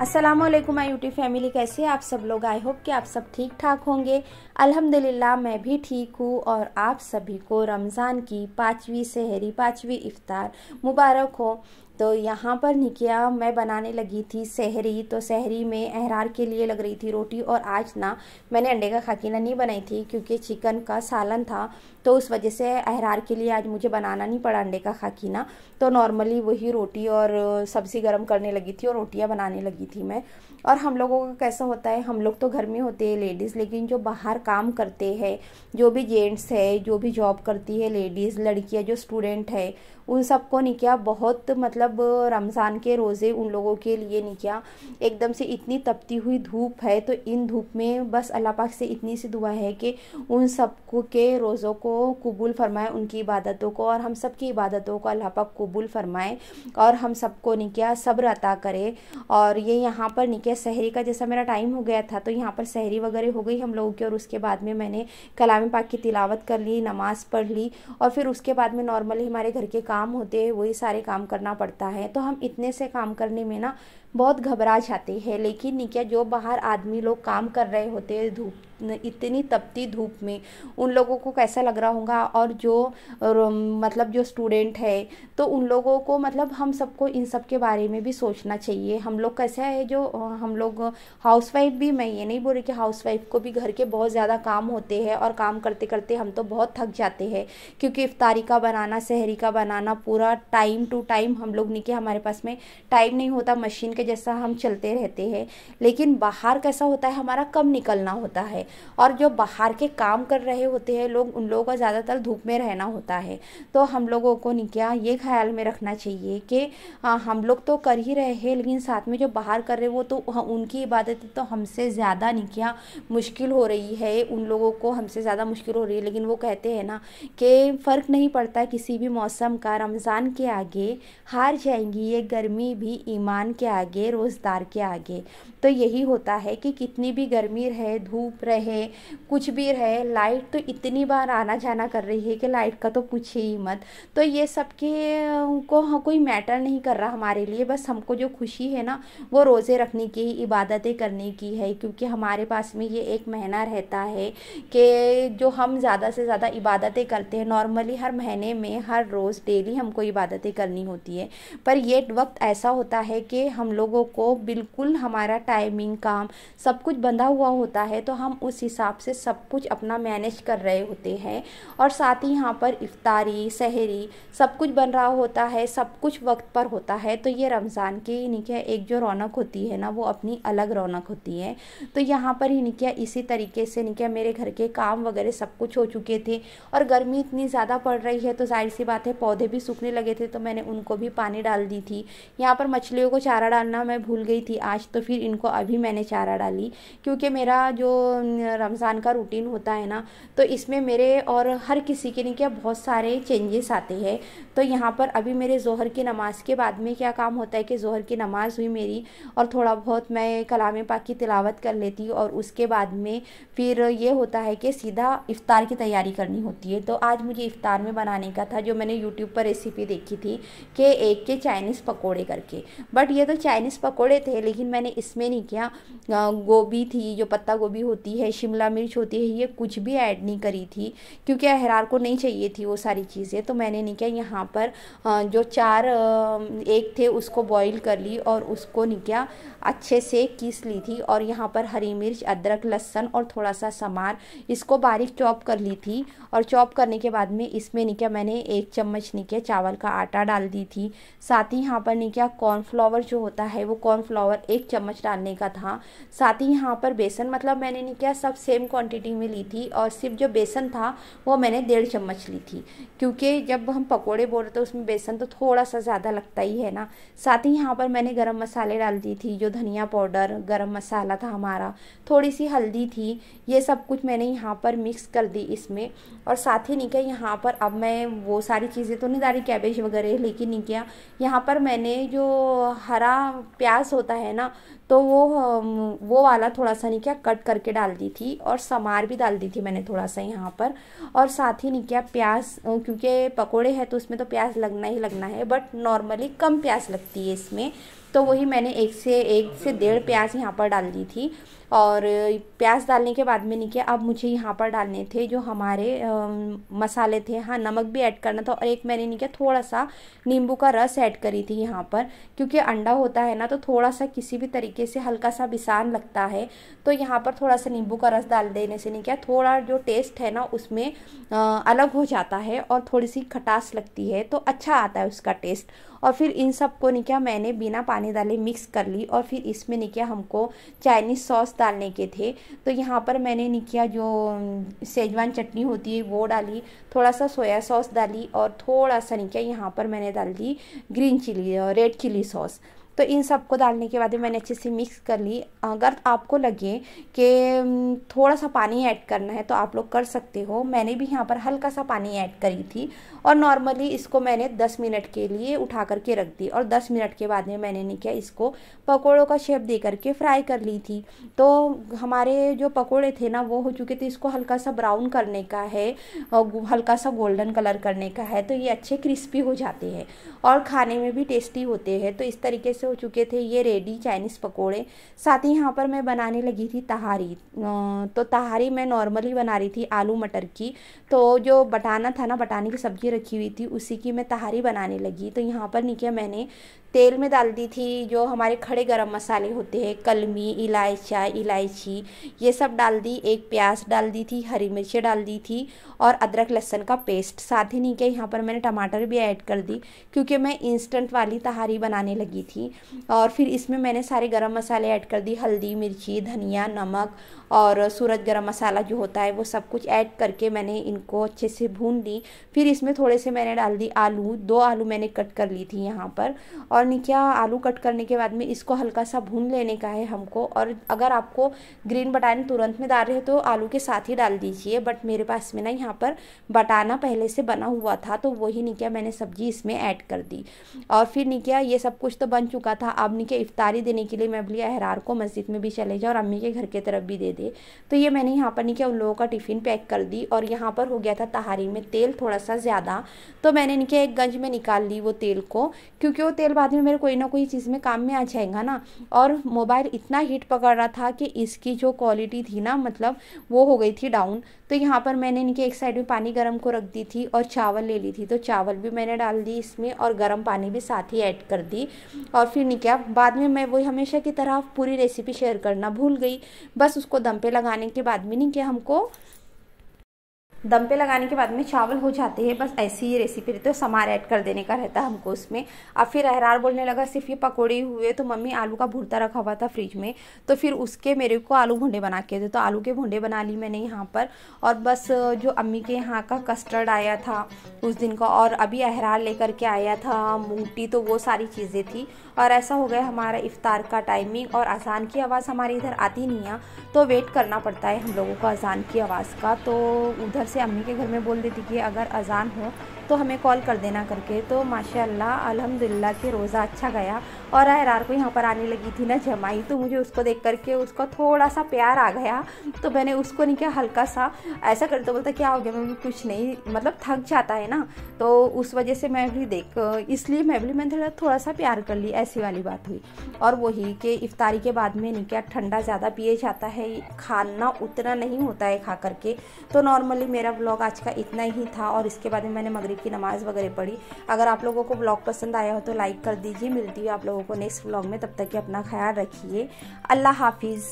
अस्सलामुअलैकुम my YouTube family, कैसे हैं आप सब लोग। आई होप कि आप सब ठीक ठाक होंगे। अल्हम्दुलिल्लाह मैं भी ठीक हूँ और आप सभी को रमज़ान की 5वीं सहरी 5वीं इफ्तार मुबारक हो। तो यहाँ पर निकिया मैं बनाने लगी थी सहरी। तो सहरी में अहरार के लिए लग रही थी रोटी, और आज ना मैंने अंडे का खाकीना नहीं बनाई थी क्योंकि चिकन का सालन था, तो उस वजह से अहरार के लिए आज मुझे बनाना नहीं पड़ा अंडे का खाकीना। तो नॉर्मली वही रोटी और सब्ज़ी गर्म करने लगी थी और रोटियां बनाने लगी थी मैं। और हम लोगों का कैसा होता है, हम लोग तो घर में होते हैं लेडीज़, लेकिन जो बाहर काम करते हैं, जो भी जेंट्स है, जो भी जॉब करती है लेडीज़, लड़कियां, जो स्टूडेंट है, उन सबको निकिया बहुत मतलब रमज़ान के रोज़े उन लोगों के लिए निकिया एकदम से इतनी तपती हुई धूप है। तो इन धूप में बस अल्लाह पाक से इतनी सी दुआ है कि उन सबको के रोज़ों को कबूल फरमाए, उनकी इबादतों को, और हम सब की इबादतों को अल्लाह पाक कबूल फरमाए और हम सबको निकिया सब्र अता करे। और ये यहाँ पर निकिया सहरी का जैसा मेरा टाइम हो गया था, तो यहाँ पर सहरी वगैरह हो गई हम लोगों की, और उसके बाद में मैंने कलाम पाक की तिलावत कर ली, नमाज़ पढ़ ली, और फिर उसके बाद में नॉर्मली हमारे घर के काम होते हैं, वही सारे काम करना पड़ता है। तो हम इतने से काम करने में ना बहुत घबरा जाते हैं। लेकिन निकिया जो बाहर आदमी लोग काम कर रहे होते हैं धूप, इतनी तपती धूप में, उन लोगों को कैसा लग रहा होगा। और जो मतलब जो स्टूडेंट है, तो उन लोगों को मतलब हम सबको इन सब के बारे में भी सोचना चाहिए। हम लोग कैसा है, जो हम लोग हाउसवाइफ भी, मैं ये नहीं बोल रही कि हाउसवाइफ को भी घर के बहुत ज़्यादा काम होते हैं, और काम करते करते हम तो बहुत थक जाते हैं, क्योंकि इफ्तारी का बनाना, सहरी का बनाना, पूरा टाइम टू टाइम हम लोग नहीं कि हमारे पास में टाइम नहीं होता, मशीन के जैसा हम चलते रहते हैं। लेकिन बाहर कैसा होता है, हमारा कब निकलना होता है, और जो बाहर के काम कर रहे होते हैं लोग, उन लोगों का ज़्यादातर धूप में रहना होता है। तो हम लोगों को निकिया ये ख्याल में रखना चाहिए कि हम लोग तो कर ही रहे हैं, लेकिन साथ में जो बाहर कर रहे वो तो उनकी इबादत तो हमसे ज़्यादा निकिया मुश्किल हो रही है, उन लोगों को हमसे ज़्यादा मुश्किल हो रही है। लेकिन वो कहते हैं ना कि फ़र्क नहीं पड़ता किसी भी मौसम का, रमज़ान के आगे हार जाएंगी ये गर्मी भी ईमान के आगे, रोज़दार के आगे। तो यही होता है कि कितनी भी गर्मी रहे, धूप रहे, कुछ भी रहे, लाइट तो इतनी बार आना जाना कर रही है कि लाइट का तो पूछे ही मत। तो ये सब के को कोई मैटर नहीं कर रहा हमारे लिए। बस हमको जो खुशी है ना, वो रोज़े रखने की, इबादतें करने की है, क्योंकि हमारे पास में ये एक महीना रहता है कि जो हम ज़्यादा से ज़्यादा इबादतें करते हैं। नॉर्मली हर महीने में हर रोज़ डेली हमको इबादतें करनी होती है, पर ये वक्त ऐसा होता है कि हम लोगों को बिल्कुल हमारा टाइमिंग, काम सब कुछ बंधा हुआ होता है। तो हम उस हिसाब से सब कुछ अपना मैनेज कर रहे होते हैं, और साथ ही यहाँ पर इफ्तारी, सहरी सब कुछ बन रहा होता है, सब कुछ वक्त पर होता है। तो ये रमज़ान की निकिया एक जो रौनक होती है ना, वो अपनी अलग रौनक होती है। तो यहाँ पर ही निकिया इसी तरीके से निकिया मेरे घर के काम वगैरह सब कुछ हो चुके थे, और गर्मी इतनी ज़्यादा पड़ रही है, तो जाहिर सी बात है पौधे भी सूखने लगे थे, तो मैंने उनको भी पानी डाल दी थी। यहाँ पर मछलियों को चारा डालना मैं भूल गई थी आज, तो फिर इनको अभी मैंने चारा डाली, क्योंकि मेरा जो रमज़ान का रूटीन होता है ना, तो इसमें मेरे और हर किसी के नहीं क्या बहुत सारे चेंजेस आते हैं। तो यहाँ पर अभी मेरे ज़ोहर की नमाज़ के बाद में क्या काम होता है कि ज़ोहर की नमाज़ हुई मेरी, और थोड़ा बहुत मैं कलाम पाक की तिलावत कर लेती, और उसके बाद में फिर ये होता है कि सीधा इफ़्तार की तैयारी करनी होती है। तो आज मुझे इफ़्तार में बनाने का था, जो मैंने यूट्यूब पर रेसिपी देखी थी कि एक के चाइनीज़ पकोड़े करके, बट ये तो चाइनीज़ पकोड़े थे, लेकिन मैंने इसमें नहीं किया, गोभी थी, जो पत्ता गोभी होती है, शिमला मिर्च होती है, ये कुछ भी ऐड नहीं करी थी, क्योंकि अहरार को नहीं चाहिए थी वो सारी चीज़ें। तो मैंने नहीं किया, यहाँ पर जो 4 एग थे उसको बॉईल कर ली, और उसको नहीं किया अच्छे से कीस ली थी, और यहाँ पर हरी मिर्च, अदरक, लहसुन और थोड़ा सा समार, इसको बारीक चॉप कर ली थी। और चॉप करने के बाद में इसमें नहीं किया, मैंने 1 चम्मच नहीं किया चावल का आटा डाल दी थी। साथ ही यहाँ पर नहीं किया कॉर्नफ्लावर जो होता है, वो कॉर्नफ्लावर 1 चम्मच डालने का था। साथ ही यहाँ पर बेसन, मतलब मैंने नहीं किया सब सेम क्वांटिटी में ली थी, और सिर्फ जो बेसन था वो मैंने 1.5 चम्मच ली थी, क्योंकि जब हम पकोड़े बोल रहे थे उसमें बेसन तो थोड़ा सा ज़्यादा लगता ही है ना। साथ ही यहाँ पर मैंने गरम मसाले डाल दी थी, जो धनिया पाउडर, गरम मसाला था हमारा, थोड़ी सी हल्दी थी, ये सब कुछ मैंने यहाँ पर मिक्स कर दी इसमें। और साथ ही नहीं किया यहाँ पर, अब मैं वो सारी चीज़ें तो नहीं डाली कैबेज वगैरह, लेकिन नहीं किया यहाँ पर मैंने जो हरा प्याज होता है ना, तो वो वाला थोड़ा सा नहीं किया कट करके डाल दी थी, और समार भी डाल दी थी मैंने थोड़ा सा यहाँ पर। और साथ ही नहीं किया प्याज, क्योंकि पकोड़े हैं तो उसमें तो प्याज लगना ही लगना है, बट नॉर्मली कम प्याज लगती है इसमें, तो वही मैंने 1 से 1.5 प्याज यहाँ पर डाल दी थी। और प्याज डालने के बाद में नहीं किया, अब मुझे यहाँ पर डालने थे जो हमारे मसाले थे। हाँ, नमक भी ऐड करना था, और एक मैंने नहीं किया थोड़ा सा नींबू का रस ऐड करी थी यहाँ पर, क्योंकि अंडा होता है ना तो थोड़ा सा किसी भी तरीके से हल्का सा बिसान लगता है, तो यहाँ पर थोड़ा सा नींबू का रस डाल देने से नहीं किया थोड़ा जो टेस्ट है ना उसमें अलग हो जाता है और थोड़ी सी खटास लगती है, तो अच्छा आता है उसका टेस्ट। और फिर इन सबको नहीं किया मैंने बिना पानी डाले मिक्स कर ली, और फिर इसमें नहीं किया हमको चाइनीज़ सॉस डालने के थे, तो यहाँ पर मैंने नहीं किया जो शेजवान चटनी होती है वो डाली, थोड़ा सा सोया सॉस डाली, और थोड़ा सा नहीं किया यहाँ पर मैंने डाल दी ग्रीन चिली और रेड चिली सॉस। तो इन सबको डालने के बाद मैंने अच्छे से मिक्स कर ली। अगर आपको लगे कि थोड़ा सा पानी ऐड करना है तो आप लोग कर सकते हो, मैंने भी यहाँ पर हल्का सा पानी ऐड करी थी, और नॉर्मली इसको मैंने 10 मिनट के लिए उठा करके रख दी, और 10 मिनट के बाद में मैंने नहीं किया इसको पकौड़ों का शेप दे करके फ्राई कर ली थी। तो हमारे जो पकौड़े थे ना वो हो चुके थे, इसको हल्का सा ब्राउन करने का है और हल्का सा गोल्डन कलर करने का है, तो ये अच्छे क्रिस्पी हो जाते हैं और खाने में भी टेस्टी होते हैं। तो इस तरीके से हो चुके थे ये रेडी चाइनीज़ पकोड़े। साथ ही यहाँ पर मैं बनाने लगी थी तहारी। तो तहारी मैं नॉर्मली बना रही थी आलू मटर की, तो जो बटाना था ना, बटाने की सब्जी रखी हुई थी उसी की मैं तहारी बनाने लगी। तो यहाँ पर नहीं किया मैंने तेल में डाल दी थी जो हमारे खड़े गरम मसाले होते हैं, कलमी, इलायची ये सब डाल दी, एक प्याज डाल दी थी, हरी मिर्ची डाल दी थी, और अदरक लहसुन का पेस्ट। साथ ही नहीं किया यहाँ पर मैंने टमाटर भी ऐड कर दी, क्योंकि मैं इंस्टेंट वाली तहारी बनाने लगी थी। और फिर इसमें मैंने सारे गरम मसाले ऐड कर दी, हल्दी, मिर्ची, धनिया, नमक और सूरज गरम मसाला जो होता है वो सब कुछ ऐड करके मैंने इनको अच्छे से भून ली। फिर इसमें थोड़े से मैंने डाल दी आलू, 2 आलू मैंने कट कर ली थी यहाँ पर। और नहीं क्या, आलू कट करने के बाद में इसको हल्का सा भून लेने का है हमको। और अगर आपको ग्रीन बटाने तुरंत में डाल रहे हो तो आलू के साथ ही डाल दीजिए, बट मेरे पास में ना यहाँ पर बटाना पहले से बना हुआ था, तो वही नहीं क्या मैंने सब्जी इसमें ऐड कर दी। और फिर नहीं क्या, ये सब कुछ तो बन चुका था। अब नहीं क्या, इफ्तारी देने के लिए मैं बोली अहरार को मस्जिद में भी चले जाओ और अम्मी के घर के तरफ भी दे दे, तो ये मैंने यहाँ पर नहीं क्या उन लोगों का टिफ़िन पैक कर दी। और यहाँ पर हो गया था तहारी में तेल थोड़ा सा ज़्यादा, तो मैंने नहीं क्या एक गंज में निकाल ली वो तेल को, क्योंकि वो तेल बाद में मेरे कोई ना कोई चीज़ में काम में आ जाएगा ना। और मोबाइल इतना हीट पकड़ रहा था कि इसकी जो क्वालिटी थी ना, मतलब वो हो गई थी डाउन। तो यहाँ पर मैंने इनके एक साइड में पानी गर्म को रख दी थी और चावल ले ली थी, तो चावल भी मैंने डाल दी इसमें और गर्म पानी भी साथ ही ऐड कर दी। और फिर नहीं क्या, बाद में मैं वही हमेशा की तरह पूरी रेसिपी शेयर करना भूल गई। बस उसको दम पे लगाने के बाद में नहीं क्या, हमको दम पे लगाने के बाद में चावल हो जाते हैं, बस ऐसी ही रेसिपी रहती है, तो समार ऐड कर देने का रहता है हमको उसमें। अब फिर अहरार बोलने लगा सिर्फ ये पकौड़े हुए, तो मम्मी आलू का भुर्ता रखा हुआ था फ्रिज में, तो फिर उसके मेरे को आलू भूंडे बना के दे, तो आलू के भूंडे बना ली मैंने यहाँ पर। और बस जो अम्मी के यहाँ का कस्टर्ड आया था उस दिन का, और अभी अहरार लेकर के आया था मूंगटी, तो वो सारी चीज़ें थी। और ऐसा हो गया हमारा इफ्तार का टाइमिंग, और अजान की आवाज़ हमारे इधर आती नहीं है, तो वेट करना पड़ता है हम लोगों को अजान की आवाज़ का। तो उधर से अम्मी के घर में बोल देती कि अगर अजान हो तो हमें कॉल कर देना करके। तो माशाल्लाह अल्हम्दुलिल्लाह कि रोज़ा अच्छा गया। और अहरार को यहाँ पर आने लगी थी ना जमाई, तो मुझे उसको देख करके उसका थोड़ा सा प्यार आ गया, तो मैंने उसको नहीं क्या हल्का सा ऐसा करते, बोलता क्या हो गया, मैं कुछ नहीं, मतलब थक जाता है ना, तो उस वजह से मैं भी देख, इसलिए मैं भी मैंने थोड़ा सा प्यार कर ली, ऐसी वाली बात हुई। और वही कि इफ्तारी के बाद में नहीं क्या ठंडा ज़्यादा पिए जाता है, खाना उतना नहीं होता है खा करके। तो नॉर्मली मेरा व्लॉग आज का इतना ही था, और इसके बाद में मैंने मगरिब की नमाज़ वगैरह पढ़ी। अगर आप लोगों को व्लॉग पसंद आया हो तो लाइक कर दीजिए। मिलती है आप लोगों को नेक्स्ट व्लॉग में, तब तक के अपना ख्याल रखिए। अल्लाह हाफिज़।